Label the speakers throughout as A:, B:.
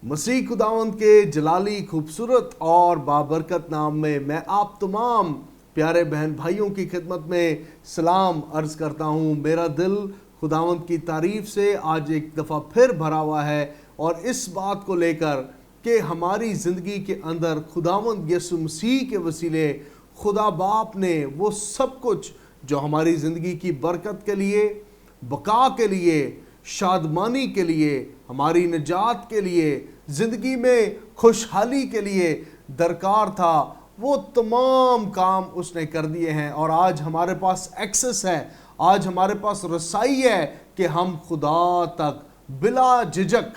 A: मसीह खुदावंद के जलाली खूबसूरत और बाबरकत नाम में मैं आप तमाम प्यारे बहन भाइयों की खिदमत में सलाम अर्ज़ करता हूँ। मेरा दिल खुदावंद की तारीफ़ से आज एक दफ़ा फिर भरा हुआ है और इस बात को लेकर कि हमारी ज़िंदगी के अंदर खुदावंद यीशु मसीह के वसीले खुदा बाप ने वो सब कुछ जो हमारी ज़िंदगी की बरकत के लिए, बका के लिए, शादमानी के लिए, हमारी निजात के लिए, ज़िंदगी में खुशहाली के लिए दरकार था, वो तमाम काम उसने कर दिए हैं। और आज हमारे पास एक्सेस है, आज हमारे पास रसाई है कि हम खुदा तक बिला झिझक,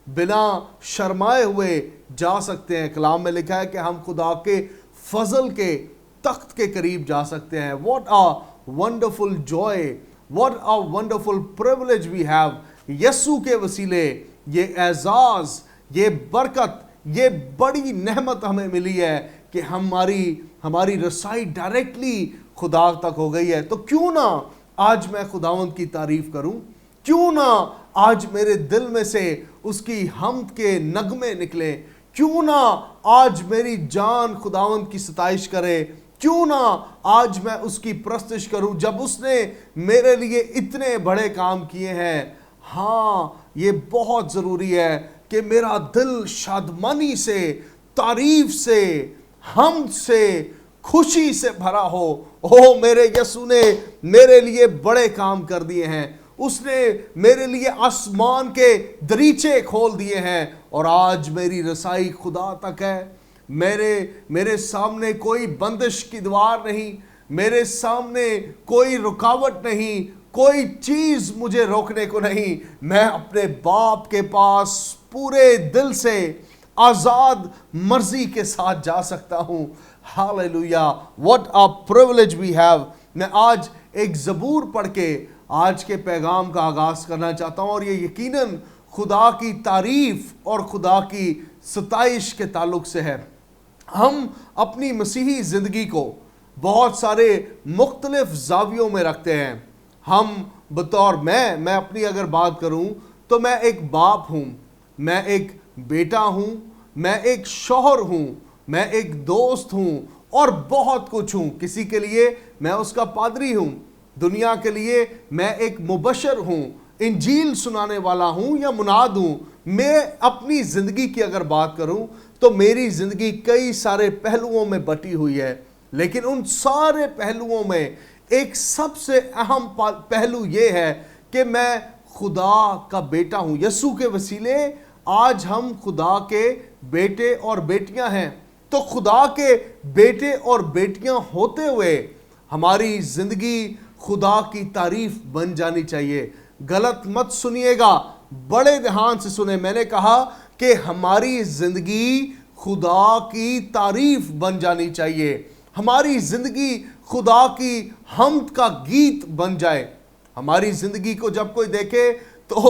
A: बिना शर्माए हुए जा सकते हैं। कलाम में लिखा है कि हम खुदा के फजल के तख्त के करीब जा सकते हैं। What a wonderful joy, what a wonderful privilege we have. Yeshu के वसीले ये एजाज़, ये बरकत, ये बड़ी नेमत हमें मिली है कि हमारी रसाई डायरेक्टली खुदा तक हो गई है। तो क्यों ना आज मैं खुदावंद की तारीफ करूं, क्यों ना आज मेरे दिल में से उसकी हम्द के नगमे निकले, क्यों ना आज मेरी जान खुदावंद की सताइश करे, क्यों ना आज मैं उसकी प्रस्तुति करूं जब उसने मेरे लिए इतने बड़े काम किए हैं। हाँ, ये बहुत ज़रूरी है कि मेरा दिल शादमानी से, तारीफ से, हमद से, खुशी से भरा हो। ओ मेरे यीशु ने मेरे लिए बड़े काम कर दिए हैं, उसने मेरे लिए आसमान के दरीचे खोल दिए हैं और आज मेरी रसाई खुदा तक है। मेरे सामने कोई बंदिश की दीवार नहीं, मेरे सामने कोई रुकावट नहीं, कोई चीज़ मुझे रोकने को नहीं। मैं अपने बाप के पास पूरे दिल से आज़ाद मर्जी के साथ जा सकता हूँ। Hallelujah, what a privilege we have. मैं आज एक ज़बूर पढ़ के आज के पैगाम का आगाज़ करना चाहता हूँ और ये यकीनन खुदा की तारीफ़ और खुदा की सताइश के ताल्लुक़ से है। हम अपनी मसीही ज़िंदगी को बहुत सारे मुख्तलिफ ज़ावियों में रखते हैं। हम बतौर मैं अपनी अगर बात करूं तो मैं एक बाप हूं, मैं एक बेटा हूं, मैं एक शौहर हूं, मैं एक दोस्त हूं और बहुत कुछ हूं। किसी के लिए मैं उसका पादरी हूं, दुनिया के लिए मैं एक मुबशर हूं, इंजील सुनाने वाला हूं या मुनाद हूं। मैं अपनी ज़िंदगी की अगर बात करूं तो मेरी ज़िंदगी कई सारे पहलुओं में बटी हुई है, लेकिन उन सारे पहलुओं में एक सबसे अहम पहलू ये है कि मैं खुदा का बेटा हूँ। यीशु के वसीले आज हम खुदा के बेटे और बेटियां हैं। तो खुदा के बेटे और बेटियां होते हुए हमारी ज़िंदगी खुदा की तारीफ बन जानी चाहिए। गलत मत सुनिएगा, बड़े ध्यान से सुने। मैंने कहा कि हमारी ज़िंदगी खुदा की तारीफ बन जानी चाहिए, हमारी ज़िंदगी खुदा की हम्द का गीत बन जाए। हमारी ज़िंदगी को जब कोई देखे तो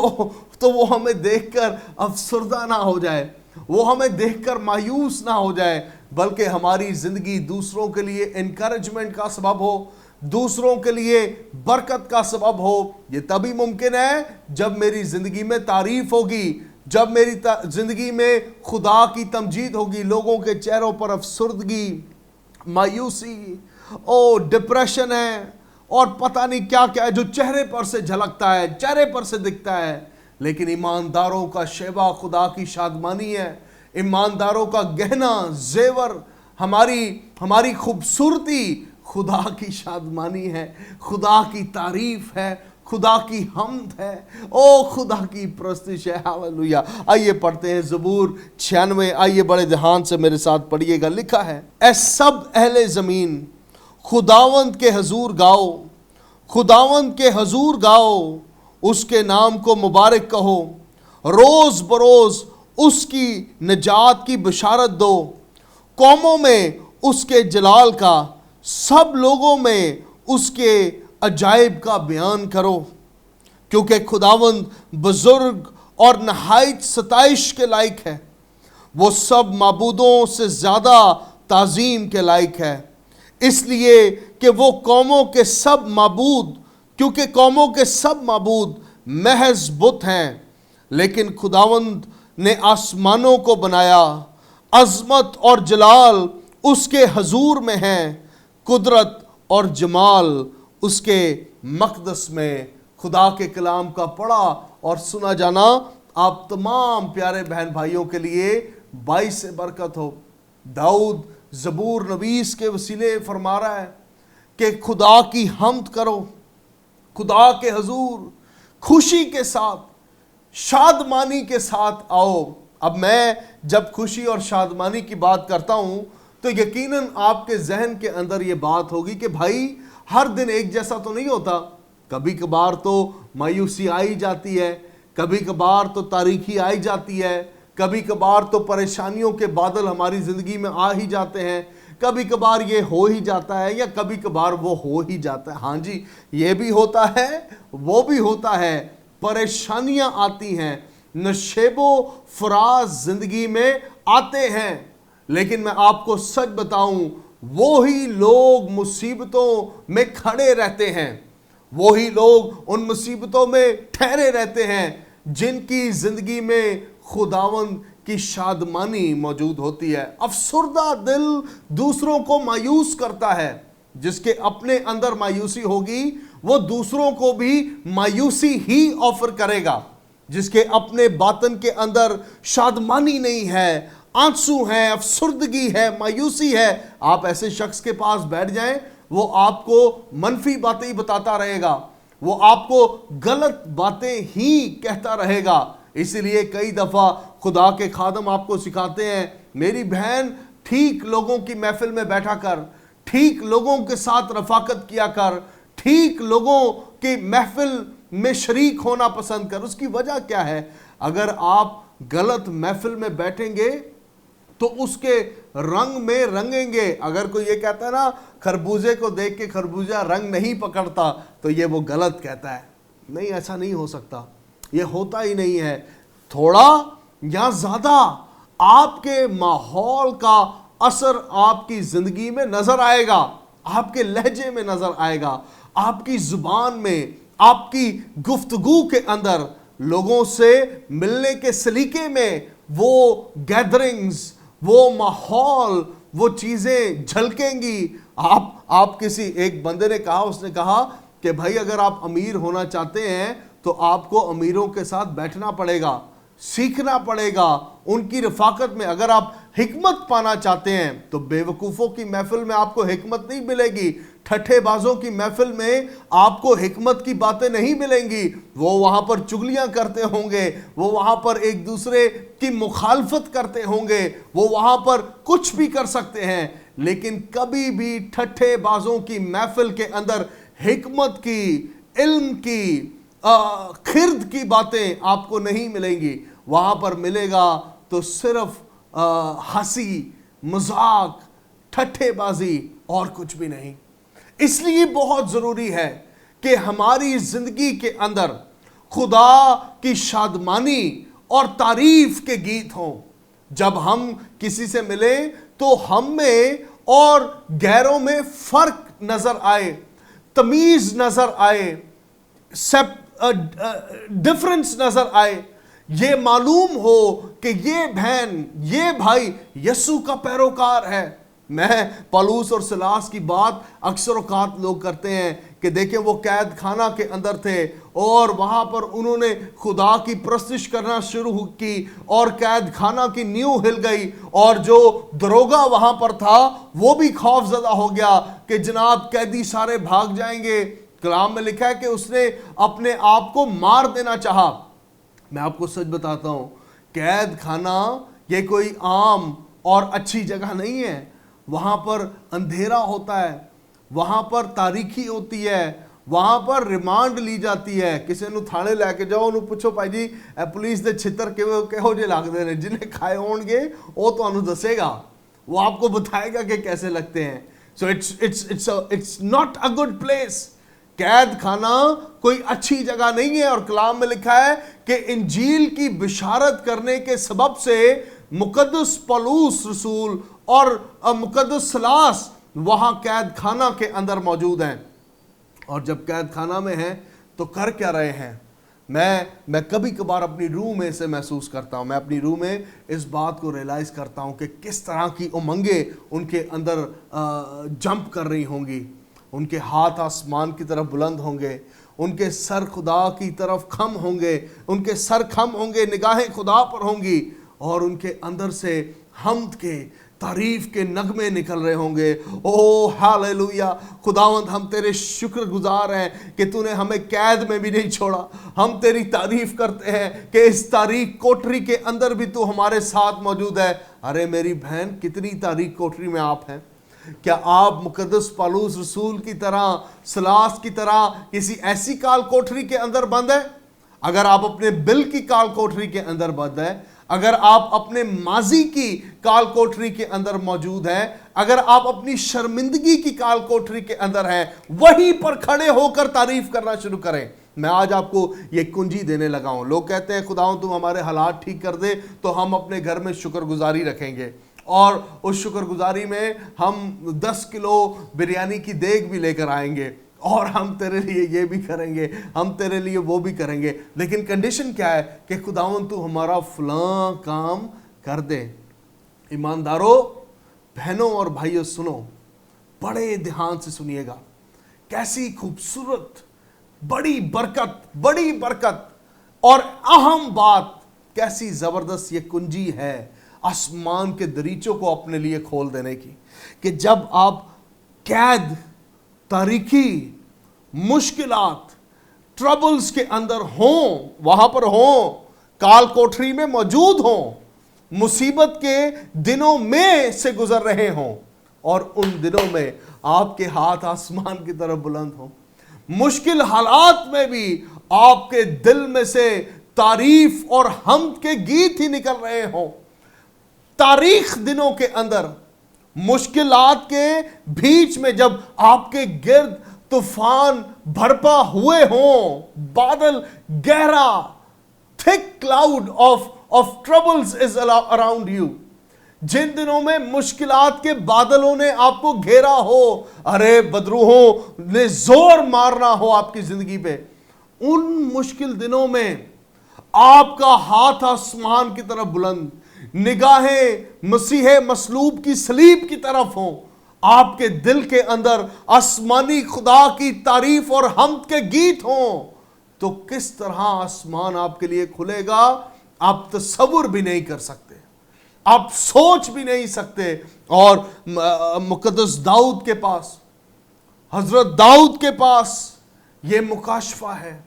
A: वो हमें देखकर अफसरदा ना हो जाए, वो हमें देखकर मायूस ना हो जाए, बल्कि हमारी ज़िंदगी दूसरों के लिए इनकरेजमेंट का सबब हो, दूसरों के लिए बरकत का सबब हो। ये तभी मुमकिन है जब मेरी ज़िंदगी में तारीफ़ होगी, जब मेरी ज़िंदगी में खुदा की तमजीद होगी। लोगों के चेहरों पर अफसरदगी, मायूसी, ओ डिप्रेशन है और पता नहीं क्या क्या है जो चेहरे पर से झलकता है, चेहरे पर से दिखता है। लेकिन ईमानदारों का शेवा खुदा की शादमानी है, ईमानदारों का गहना जेवर, हमारी खूबसूरती खुदा की शादमानी है, खुदा की तारीफ है, खुदा की हम्द है, ओ खुदा की प्रस्तुति है। हालेलुया। आइए पढ़ते हैं ज़बूर 96। आइए बड़े ध्यान से मेरे साथ पढ़िएगा। लिखा है, ऐ सब अहले ज़मीन खुदावंद के हजूर गाओ, खुदावंद के हजूर गाओ, उसके नाम को मुबारक कहो, रोज़ बरोज़ उसकी निजात की बशारत दो, कौमों में उसके जलाल का, सब लोगों में उसके अजाइब का बयान करो। क्योंकि खुदावंद बुजुर्ग और नहायत सताइश के लायक है, वो सब माबूदों से ज़्यादा ताज़ीम के लायक है। इसलिए कि वो कौमों के सब माबूद, क्योंकि कौमों के सब माबूद महज बुत हैं, लेकिन खुदावंद ने आसमानों को बनाया, अजमत और जलाल उसके हजूर में है, कुदरत और जमाल उसके मकदस में। खुदा के कलाम का पढ़ा और सुना जाना आप तमाम प्यारे बहन भाइयों के लिए बाइस से बरकत हो। दाऊद ज़बूर नवीस के वसीले फरमा रहा है कि खुदा की हम्द करो, खुदा के हजूर खुशी के साथ, शादमानी के साथ आओ। अब मैं जब खुशी और शादमानी की बात करता हूं तो यकीनन आपके जहन के अंदर ये बात होगी कि भाई हर दिन एक जैसा तो नहीं होता, कभी कभार तो मायूसी आई जाती है, कभी कभार तो तारीकी आई जाती है, कभी कभार तो परेशानियों के बादल हमारी ज़िंदगी में आ ही जाते हैं, कभी कभार ये हो ही जाता है या कभी कभार वो हो ही जाता है। हाँ जी, ये भी होता है, वो भी होता है, परेशानियां आती हैं, नशेबो फराज ज़िंदगी में आते हैं। लेकिन मैं आपको सच बताऊं, वो ही लोग मुसीबतों में खड़े रहते हैं, वो ही लोग उन मुसीबतों में ठहरे रहते हैं जिनकी ज़िंदगी में खुदावंद की शादमानी मौजूद होती है। अफसुर्दा दिल दूसरों को मायूस करता है, जिसके अपने अंदर मायूसी होगी वो दूसरों को भी मायूसी ही ऑफर करेगा। जिसके अपने बातन के अंदर शादमानी नहीं है, आंसू है, अफसुर्दगी है, मायूसी है, आप ऐसे शख्स के पास बैठ जाएं, वो आपको मनफी बातें ही बताता रहेगा, वो आपको गलत बातें ही कहता रहेगा। इसीलिए कई दफ़ा खुदा के खादम आपको सिखाते हैं, मेरी बहन ठीक लोगों की महफिल में बैठा कर, ठीक लोगों के साथ रफाकत किया कर, ठीक लोगों की महफिल में शरीक होना पसंद कर। उसकी वजह क्या है? अगर आप गलत महफिल में बैठेंगे तो उसके रंग में रंगेंगे। अगर कोई ये कहता है ना, खरबूजे को देख के खरबूजा रंग नहीं पकड़ता, तो ये वो गलत कहता है। नहीं, ऐसा नहीं हो सकता, ये होता ही नहीं है। थोड़ा या ज़्यादा आपके माहौल का असर आपकी ज़िंदगी में नज़र आएगा, आपके लहजे में नज़र आएगा, आपकी ज़ुबान में, आपकी गुफ्तगू के अंदर, लोगों से मिलने के सलीके में, वो गैदरिंग्स, वो माहौल, वो चीज़ें झलकेंगी। आप किसी एक बंदे ने कहा, उसने कहा कि भाई अगर आप अमीर होना चाहते हैं तो आपको अमीरों के साथ बैठना पड़ेगा, सीखना पड़ेगा उनकी रफाकत में। अगर आप हिकमत पाना चाहते हैं तो बेवकूफ़ों की महफिल में आपको हिकमत नहीं मिलेगी, ठट्ठेबाजों की महफिल में आपको हिकमत की बातें नहीं मिलेंगी। वो वहाँ पर चुगलियाँ करते होंगे, वो वहाँ पर एक दूसरे की मुखालफत करते होंगे, वो वहाँ पर कुछ भी कर सकते हैं, लेकिन कभी भी ठट्ठेबाजों की महफिल के अंदर हिकमत की, इल्म की, खिर्द की बातें आपको नहीं मिलेंगी। वहाँ पर मिलेगा तो सिर्फ हंसी, मजाक, ठट्ठेबाजी और कुछ भी नहीं। इसलिए बहुत ज़रूरी है कि हमारी ज़िंदगी के अंदर खुदा की शादमानी और तारीफ के गीत हों। जब हम किसी से मिलें तो हम में और गैरों में फ़र्क नज़र आए, तमीज़ नज़र आए, डिफरेंस नज़र आए, ये मालूम हो कि ये बहन, ये भाई यीशु का पैरोकार है। मैं पौलुस और सिलास की बात अक्सर औकात लोग करते हैं कि देखें वो कैद खाना के अंदर थे और वहाँ पर उन्होंने खुदा की प्रस्तिश करना शुरू की और कैद खाना की नींव हिल गई और जो दरोगा वहाँ पर था वो भी खौफजदा हो गया कि जनाब कैदी सारे भाग जाएंगे। कलाम में लिखा है कि उसने अपने आप को मार देना चाहा। मैं आपको सच बताता हूँ, कैद खाना ये कोई आम और अच्छी जगह नहीं है। वहाँ पर अंधेरा होता है, वहाँ पर तारीखी होती है, वहाँ पर रिमांड ली जाती है। किसी ਨੂੰ थाने लैके जाओ, उन्होंने पूछो भाई जी पुलिस के छितर किहो जे लगते हैं, जिन्हें खाए होंगे वो तो दसेगा, वो आपको बताएगा कि कैसे लगते हैं। So it's not a good place. कैद खाना कोई अच्छी जगह नहीं है। और कलाम में लिखा है कि इंजील की बिशारत करने के सबब से मुकद्दस पौलुस रसूल और मुकद्दस सिलास वहां कैद खाना के अंदर मौजूद हैं। और जब कैद खाना में हैं तो कर क्या रहे हैं? मैं कभी कभार अपनी रूह में इसे महसूस करता हूँ, मैं अपनी रूह में इस बात को रियलाइज़ करता हूँ कि किस तरह की उमंगें उनके अंदर जंप कर रही होंगी। उनके हाथ आसमान की तरफ बुलंद होंगे, उनके सर खुदा की तरफ खम होंगे, उनके सर खम होंगे, निगाहें खुदा पर होंगी, और उनके अंदर से हम्द के, तारीफ के नगमे निकल रहे होंगे। ओ हालेलुया, खुदावंद हम तेरे शुक्रगुजार हैं कि तूने हमें कैद में भी नहीं छोड़ा। हम तेरी तारीफ करते हैं कि इस तारीख कोठरी के अंदर भी तू हमारे साथ मौजूद है। अरे मेरी बहन, कितनी तारीख कोठरी में आप हैं। क्या आप मुकद्दस पौलुस रसूल की तरह, सलास की तरह किसी ऐसी काल कोठरी के अंदर बंद है? अगर आप अपने बिल की काल कोठरी के अंदर बंद है, अगर आप अपने माजी की काल कोठरी के अंदर मौजूद हैं, अगर आप अपनी शर्मिंदगी की काल कोठरी के अंदर हैं, वहीं पर खड़े होकर तारीफ करना शुरू करें। मैं आज आपको ये कुंजी देने लगा हूं। लोग कहते हैं खुदाओं तुम हमारे हालात ठीक कर दे तो हम अपने घर में शुक्रगुजारी रखेंगे, और उस शुक्रगुजारी में हम 10 किलो बिरयानी की देग भी लेकर आएंगे, और हम तेरे लिए ये भी करेंगे, हम तेरे लिए वो भी करेंगे। लेकिन कंडीशन क्या है कि खुदावन तू हमारा फलां काम कर दे। ईमानदारों, बहनों और भाइयों, सुनो, बड़े ध्यान से सुनिएगा। कैसी खूबसूरत, बड़ी बरकत और अहम बात, कैसी जबरदस्त ये कुंजी है आसमान के दरीचों को अपने लिए खोल देने की, कि जब आप कैद, तारीकी, मुश्किलात, ट्रबल्स के अंदर हों, वहां पर हों, काल कोठरी में मौजूद हों, मुसीबत के दिनों में से गुजर रहे हों, और उन दिनों में आपके हाथ आसमान की तरफ बुलंद हों, मुश्किल हालात में भी आपके दिल में से तारीफ और हम्द के गीत ही निकल रहे हों। तारीख दिनों के अंदर, मुश्किलात के बीच में जब आपके गिर्द तूफान भरपा हुए हों, बादल गहरा, thick cloud of troubles is around you, जिन दिनों में मुश्किलात के बादलों ने आपको घेरा हो, अरे बदरूहों ने जोर मारना हो आपकी जिंदगी पे, उन मुश्किल दिनों में आपका हाथ आसमान की तरफ बुलंद, निगाहें मसीह मसलूब की सलीब की तरफ हो, आपके दिल के अंदर आसमानी खुदा की तारीफ और हम्द के गीत हों, तो किस तरह आसमान आपके लिए खुलेगा आप तसव्वुर भी नहीं कर सकते, आप सोच भी नहीं सकते। और मुकद्दस दाऊद के पास, हजरत दाऊद के पास यह मुकाशफा है।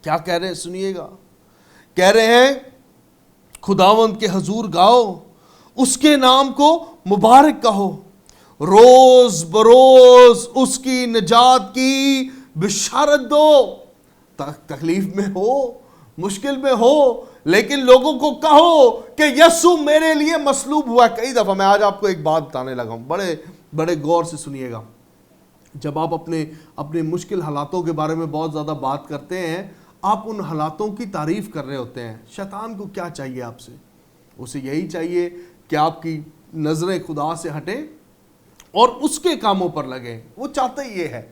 A: क्या कह रहे हैं, सुनिएगा। कह रहे हैं खुदावंद के हजूर गाओ, उसके नाम को मुबारक कहो, रोज बरोज उसकी निजात की बिशारत दो। तकलीफ में हो, मुश्किल में हो, लेकिन लोगों को कहो कि यीशु मेरे लिए मसलूब हुआ। कई दफा मैं आज आपको एक बात बताने लगा हूं, बड़े गौर से सुनिएगा। जब आप अपने मुश्किल हालातों के बारे में बहुत ज्यादा बात करते हैं, आप उन हालातों की तारीफ कर रहे होते हैं। शैतान को क्या चाहिए आपसे? उसे यही चाहिए कि आपकी नजरें खुदा से हटें और उसके कामों पर लगें। वो चाहता ही ये है।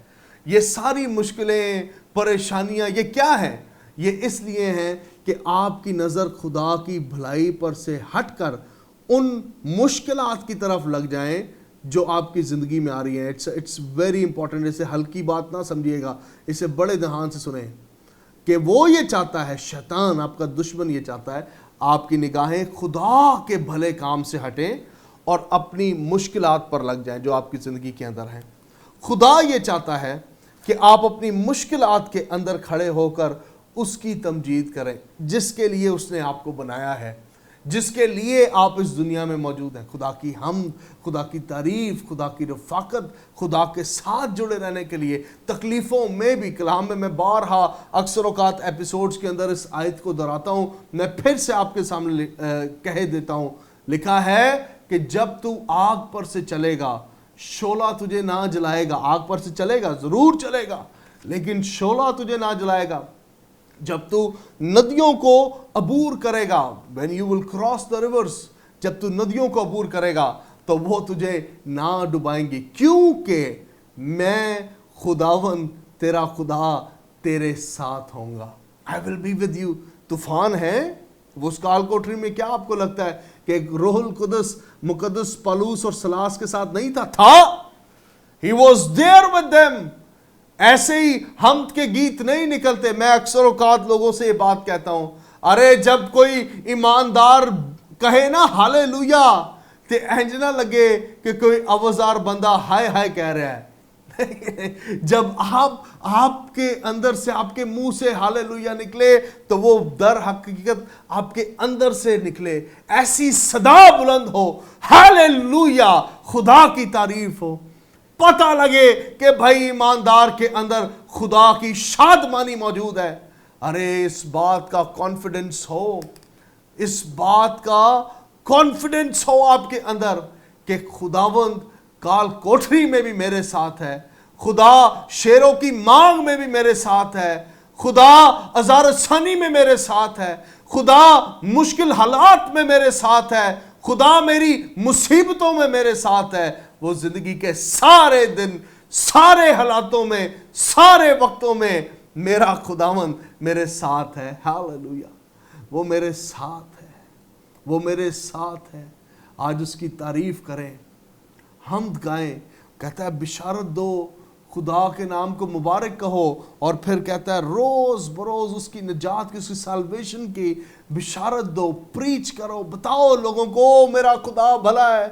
A: ये सारी मुश्किलें, परेशानियां, ये क्या है? ये इसलिए हैं कि आपकी नज़र खुदा की भलाई पर से हटकर उन मुश्किलात की तरफ लग जाएं जो आपकी ज़िंदगी में आ रही हैं। It's very important. इसे हल्की बात ना समझिएगा, इसे बड़े ध्यान से सुने कि वो ये चाहता है, शैतान आपका दुश्मन ये चाहता है, आपकी निगाहें खुदा के भले काम से हटें और अपनी मुश्किलात पर लग जाएं जो आपकी ज़िंदगी के अंदर हैं। खुदा ये चाहता है कि आप अपनी मुश्किलात के अंदर खड़े होकर उसकी तमजीद करें जिसके लिए उसने आपको बनाया है, जिसके लिए आप इस दुनिया में मौजूद हैं। खुदा की हम्द, खुदा की तारीफ, खुदा की रफ़ाकत, खुदा के साथ जुड़े रहने के लिए तकलीफ़ों में भी। कलाम में मैं बारहा अक्सर औकात एपिसोड्स के अंदर इस आयत को दोहराता हूँ, मैं फिर से आपके सामने कह देता हूँ। लिखा है कि जब तू आग पर से चलेगा शोला तुझे ना जलाएगा। आग पर से चलेगा, ज़रूर चलेगा, लेकिन शोला तुझे ना जलाएगा। जब तू नदियों को अबूर करेगा, when you will cross the rivers, जब तू नदियों को अबूर करेगा तो वो तुझे ना डुबाएंगी, क्योंकि मैं खुदावन तेरा खुदा तेरे साथ होऊंगा। I will be with you. तूफान है वो उस काल कोठरी में, क्या आपको लगता है कि रूहुल कुदस मुकद्दस पौलुस और सलास के साथ नहीं था? He was there with them. ऐसे ही हम के गीत नहीं निकलते। मैं अक्सर औकात लोगों से ये बात कहता हूं, अरे जब कोई ईमानदार कहे ना हालेलुया, ते इंज ना लगे कि कोई अवजार बंदा हाय हाय कह रहा है। जब आपके अंदर से, आपके मुंह से हालेलुया निकले, तो वो दर हकीकत आपके अंदर से निकले, ऐसी सदा बुलंद हो, हालेलुया, खुदा की तारीफ हो, पता लगे कि भाई ईमानदार के अंदर खुदा की शादमानी मौजूद है। अरे इस बात का कॉन्फिडेंस हो, इस बात का कॉन्फिडेंस हो आपके अंदर कि खुदावंद काल कोठरी में भी मेरे साथ है, खुदा शेरों की मांग में भी मेरे साथ है, खुदा अज़ारसानी में मेरे साथ है, खुदा मुश्किल हालात में मेरे साथ है, खुदा मेरी मुसीबतों में मेरे साथ है। वो जिंदगी के सारे दिन, सारे हालातों में, सारे वक्तों में मेरा खुदावंद मेरे साथ है। हालेलुया, वो मेरे साथ है, वो मेरे साथ है। आज उसकी तारीफ करें, हमद गाएं। कहता है बिशारत दो, खुदा के नाम को मुबारक कहो, और फिर कहता है रोज बरोज उसकी निजात की, उसकी साल्वेशन की बिशारत दो, प्रीच करो, बताओ लोगों को मेरा खुदा भला है।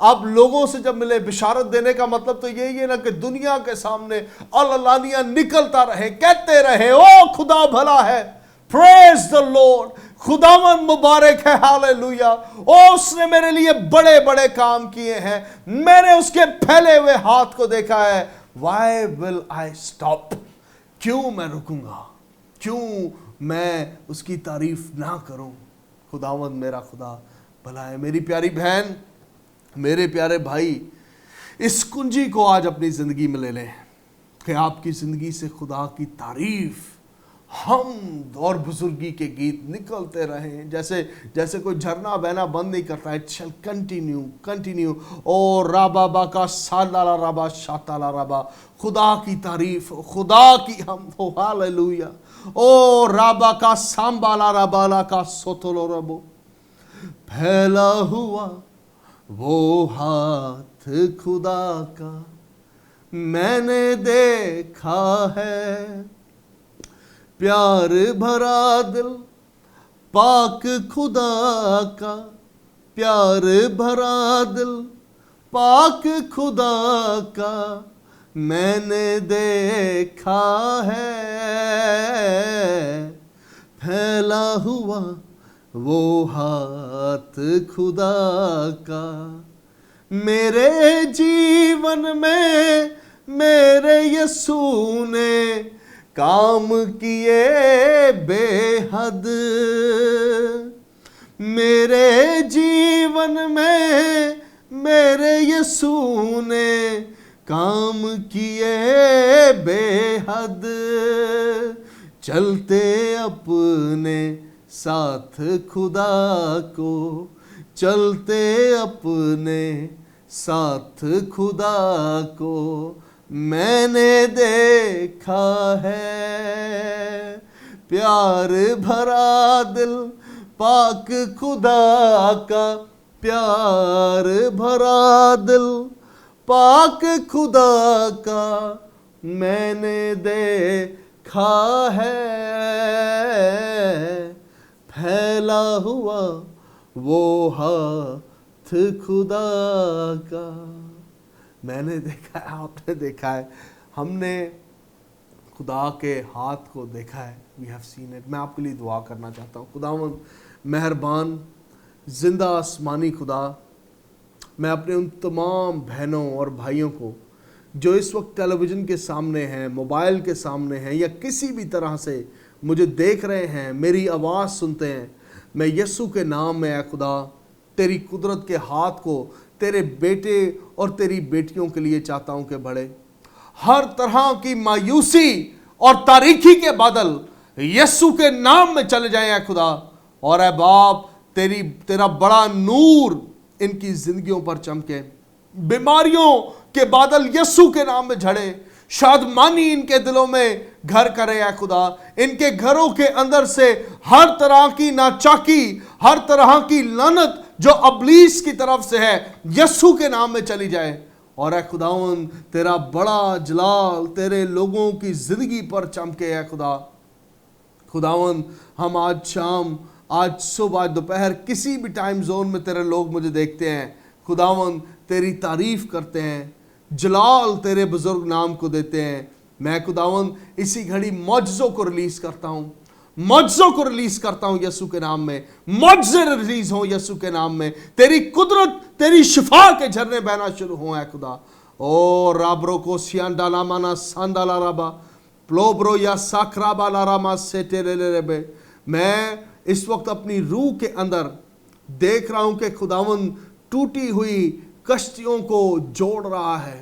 A: आप लोगों से जब मिले, बिशारत देने का मतलब तो यही है ना कि दुनिया के सामने अलानिया निकलता रहे, कहते रहे ओ खुदा भला है, प्रेज द लॉर्ड, खुदावन मुबारक है, हालेलुया, ओ उसने मेरे लिए बड़े बड़े काम किए हैं, मैंने उसके फैले हुए हाथ को देखा है। Why will I stop? क्यों मैं रुकूंगा, क्यों मैं उसकी तारीफ ना करूं? खुदावन मेरा खुदा भला है। मेरी प्यारी बहन, मेरे प्यारे भाई, इस कुंजी को आज अपनी जिंदगी में ले लें कि आपकी जिंदगी से खुदा की तारीफ, हम और बुजुर्गी के गीत निकलते रहें। जैसे कोई झरना बहना बंद नहीं करता, इट शैल कंटिन्यू। ओ राबा का साला राबा शाताला राबा, खुदा की तारीफ, खुदा की हम हो, हालेलुया। ओ राबा का सांबाला राबाला का सोतोलो रबो, फैला हुआ वो हाथ खुदा का मैंने देखा है, प्यार भरा दिल पाक खुदा का, प्यार भरा दिल पाक खुदा का मैंने देखा है, फैला हुआ वो हाथ खुदा का मेरे जीवन में मेरे यीशु ने काम किए बेहद, मेरे जीवन में मेरे यीशु ने काम किए बेहद, चलते अपने साथ खुदा को, चलते अपने साथ खुदा को मैंने देखा है, प्यार भरा दिल पाक खुदा का, प्यार भरा दिल पाक खुदा का मैंने देखा है, फैला हुआ वो हाथ खुदा का। मैंने देखा है, आपने देखा है, हमने खुदा के हाथ को देखा है, वी हैव सीन इट। मैं आपके लिए दुआ करना चाहता हूँ। खुदावंद मेहरबान जिंदा आसमानी खुदा, मैं अपने उन तमाम बहनों और भाइयों को जो इस वक्त टेलीविज़न के सामने हैं, मोबाइल के सामने हैं, या किसी भी तरह से मुझे देख रहे हैं, मेरी आवाज़ सुनते हैं, मैं यीशु के नाम में है खुदा तेरी कुदरत के हाथ को तेरे बेटे और तेरी बेटियों के लिए चाहता हूं कि बढ़े। हर तरह की मायूसी और तारीकी के बादल यीशु के नाम में चले जाएं खुदा, और ऐ बाप तेरा बड़ा नूर इनकी जिंदगियों पर चमके, बीमारियों के बादल यीशु के नाम में झड़े, शादमानी इनके दिलों में घर करे है खुदा। इनके घरों के अंदर से हर तरह की नाचाकी, हर तरह की लानत जो अबलीस की तरफ से है, यीशु के नाम में चली जाए। और है खुदावन तेरा बड़ा जलाल तेरे लोगों की जिंदगी पर चमके है खुदा। खुदावन हम आज शाम, आज सुबह, आज दोपहर, किसी भी टाइम जोन में तेरे लोग मुझे देखते हैं, खुदावन तेरी तारीफ करते हैं, जलाल तेरे बुजुर्ग नाम को देते हैं। मैं खुदावन इसी घड़ी मौजज़ों को रिलीज करता हूँ, मौजज़ों को रिलीज करता हूँ यीशु के नाम में। मौजज़े रिलीज हो यीशु के नाम में। तेरी कुदरत, तेरी शिफा के झरने बहना शुरू हो है खुदा। ओ राबरो को सियांडाला माना सांडाला राबा प्लोब्रो या साखराबा लारामा से तेरे रेबे। मैं इस वक्त अपनी रूह के अंदर देख रहा हूं कि खुदावन टूटी हुई कश्तियों को जोड़ रहा है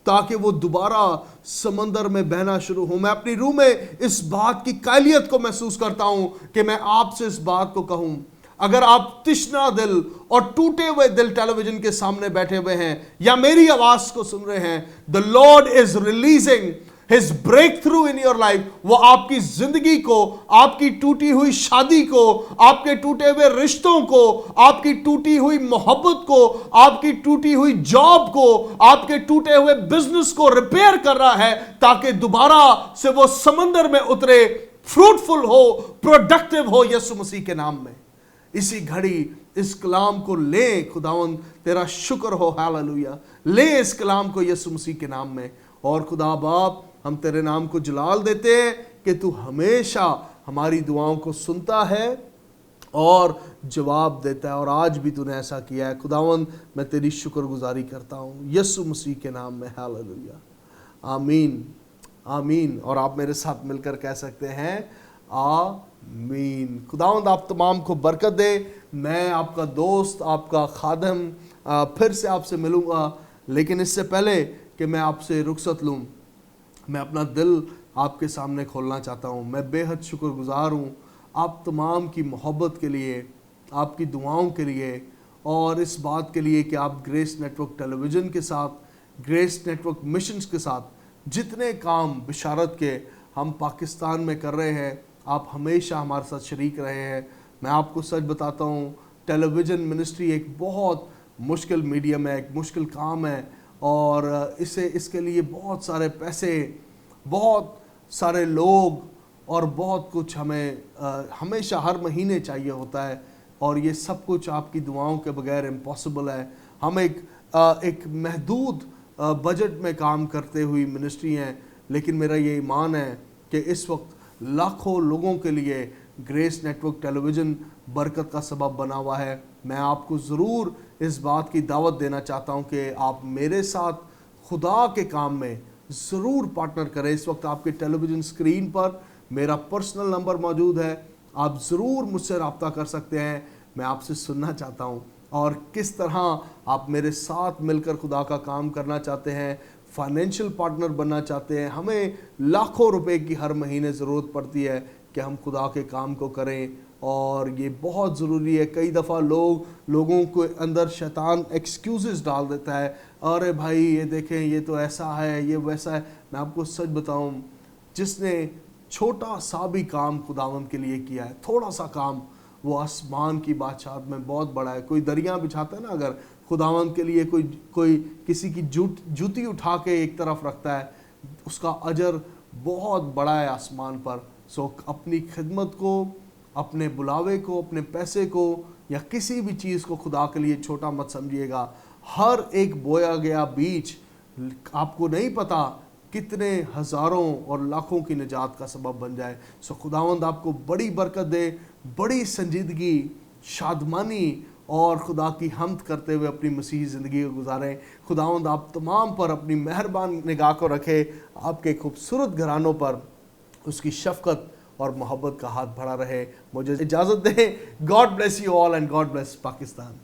A: ताकि वो दोबारा समंदर में बहना शुरू हो। मैं अपनी रूह में इस बात की कायलियत को महसूस करता हूं कि मैं आपसे इस बात को कहूं। अगर आप तिश्ना दिल और टूटे हुए दिल टेलीविजन के सामने बैठे हुए हैं या मेरी आवाज को सुन रहे हैं, the Lord is releasing His breakthrough in your life। वो आपकी जिंदगी को, आपकी टूटी हुई शादी को, आपके टूटे हुए रिश्तों को, आपकी टूटी हुई मोहब्बत को, आपकी टूटी हुई जॉब को, आपके टूटे हुए बिजनेस को रिपेयर कर रहा है ताकि दोबारा से वो समंदर में उतरे, फ्रूटफुल हो, प्रोडक्टिव हो यीशु मसीह के नाम में। इसी घड़ी इस कलाम को ले खुदावन, तेरा शुक्र हो, हालेलुया। ले इस कलाम को यीशु मसीह के नाम में। और खुदा बाप, हम तेरे नाम को जलाल देते हैं कि तू हमेशा हमारी दुआओं को सुनता है और जवाब देता है, और आज भी तूने ऐसा किया है खुदावन। मैं तेरी शुक्रगुजारी करता हूँ यीशु मसीह के नाम में, हालेलुया, आमीन, आमीन। और आप मेरे साथ मिलकर कह सकते हैं आमीन। खुदावंद आप तमाम को बरकत दे। मैं आपका दोस्त, आपका खादम फिर से आपसे मिलूँगा, लेकिन इससे पहले कि मैं आपसे रुखसत लूँ, मैं अपना दिल आपके सामने खोलना चाहता हूँ। मैं बेहद शुक्रगुजार हूँ आप तमाम की मोहब्बत के लिए, आपकी दुआओं के लिए, और इस बात के लिए कि आप ग्रेस नेटवर्क टेलीविज़न के साथ, ग्रेस नेटवर्क मिशंस के साथ जितने काम बिशारत के हम पाकिस्तान में कर रहे हैं, आप हमेशा हमारे साथ शरीक रहे हैं। मैं आपको सच बताता हूँ, टेलीविज़न मिनिस्ट्री एक बहुत मुश्किल मीडियम है, एक मुश्किल काम है, और इसके लिए बहुत सारे पैसे, बहुत सारे लोग और बहुत कुछ हमें हमेशा हर महीने चाहिए होता है, और ये सब कुछ आपकी दुआओं के बगैर इम्पॉसिबल है। हम एक महदूद बजट में काम करते हुई मिनिस्ट्री हैं, लेकिन मेरा ये ईमान है कि इस वक्त लाखों लोगों के लिए ग्रेस नेटवर्क टेलीविज़न बरकत का सबब बना हुआ है। मैं आपको ज़रूर इस बात की दावत देना चाहता हूं कि आप मेरे साथ खुदा के काम में ज़रूर पार्टनर करें। इस वक्त आपके टेलीविज़न स्क्रीन पर मेरा पर्सनल नंबर मौजूद है, आप ज़रूर मुझसे रब्ता कर सकते हैं। मैं आपसे सुनना चाहता हूं, और किस तरह आप मेरे साथ मिलकर खुदा का काम करना चाहते हैं, फाइनेंशियल पार्टनर बनना चाहते हैं। हमें लाखों रुपए की हर महीने ज़रूरत पड़ती है कि हम खुदा के काम को करें, और ये बहुत ज़रूरी है। कई दफ़ा लोगों के अंदर शैतान एक्सक्यूज़ेस डाल देता है, अरे भाई ये देखें, ये तो ऐसा है, ये वैसा है। मैं आपको सच बताऊं, जिसने छोटा सा भी काम खुदावंद के लिए किया है, थोड़ा सा काम, वो आसमान की बादशाहत में बहुत बड़ा है। कोई दरिया बिछाता है ना, अगर खुदावंद के लिए कोई किसी की जूती उठा के एक तरफ रखता है, उसका अजर बहुत बड़ा है आसमान पर। सो अपनी खिदमत को, अपने बुलावे को, अपने पैसे को या किसी भी चीज़ को खुदा के लिए छोटा मत समझिएगा। हर एक बोया गया बीज आपको नहीं पता कितने हज़ारों और लाखों की निजात का सबब बन जाए। सो खुदावंद आपको बड़ी बरकत दे, बड़ी संजीदगी, शादमानी और खुदा की हम्द करते हुए अपनी मसीही ज़िंदगी को गुजारें। खुदावंद आप तमाम पर अपनी मेहरबान निगाह को रखे, आपके खूबसूरत घरानों पर उसकी शफ़क़त और मोहब्बत का हाथ बढ़ा रहे। मुझे इजाज़त दें। God bless you all and God bless Pakistan.